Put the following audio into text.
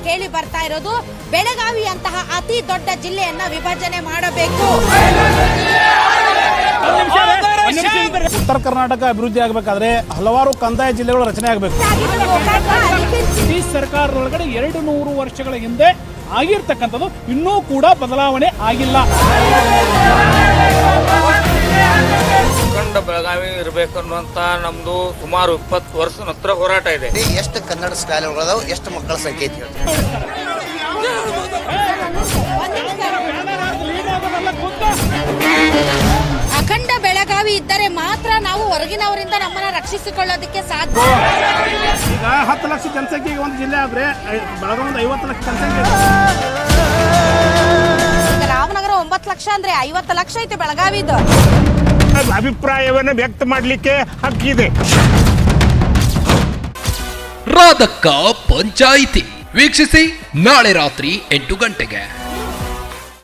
ಕೇಳಿ ಬರ್ತಾ ಇರೋದು ಬೆಳಗಾವಿಯಂತಹ ಅತಿ ದೊಡ್ಡ ಜಿಲ್ಲೆಯನ್ನ ವಿಭಜನೆ ಮಾಡಬೇಕು. ಉತ್ತರ ಕರ್ನಾಟಕ ಅಭಿವೃದ್ಧಿ ಆಗಬೇಕಾದ್ರೆ ಹಲವಾರು ಕಂದಾಯ ಜಿಲ್ಲೆಗಳು ರಚನೆ ಆಗಬೇಕು. ಈ ಸರ್ಕಾರದೊಳಗಡೆ 200 ವರ್ಷಗಳ ಹಿಂದೆ ಆಗಿರ್ತಕ್ಕಂಥದ್ದು ಇನ್ನೂ ಕೂಡ ಬದಲಾವಣೆ ಆಗಿಲ್ಲ. ಅಖಂಡ ಬೆಳಗಾವಿ ಇರಬೇಕು ಅನ್ನುವಂತ ನಮ್ದು ಸುಮಾರು 20 ವರ್ಷದ ಹತ್ರ ಹೋರಾಟ ಇದೆ. ಎಷ್ಟು ಕನ್ನಡ ಶಾಲೆಗಳದಾವ, ಎಷ್ಟು ಮಕ್ಕಳ ಸಂಖ್ಯೆ ಐತಿ? ಅಖಂಡ ಬೆಳಗಾವಿ ಇದ್ದರೆ ಮಾತ್ರ ನಾವು ಹೊರಗಿನವರಿಂದ ನಮ್ಮನ್ನ ರಕ್ಷಿಸಿಕೊಳ್ಳೋದಕ್ಕೆ ಸಾಧ್ಯ. ಈಗ 10 ಲಕ್ಷ ಜನಸಂಖ್ಯೆಗೆ ಒಂದು ಜಿಲ್ಲೆ ಆದ್ರೆ ಬೆಳಗಾವಿ 50 ಲಕ್ಷ ಜನಸಂಖ್ಯೆ. ರಾಮನಗರ 9 ಲಕ್ಷ ಅಂದ್ರೆ 50 ಲಕ್ಷ ಐತೆ ಬೆಳಗಾವಿದು. ಅಭಿಪ್ರಾಯವನ್ನು ವ್ಯಕ್ತ ಮಾಡಲಿಕ್ಕೆ ಹಕ್ಕಿದೆ. ರಾಧಕ್ಕ ಪಂಚಾಯಿತಿ ವೀಕ್ಷಿಸಿ ನಾಳೆ ರಾತ್ರಿ 8 ಗಂಟೆಗೆ.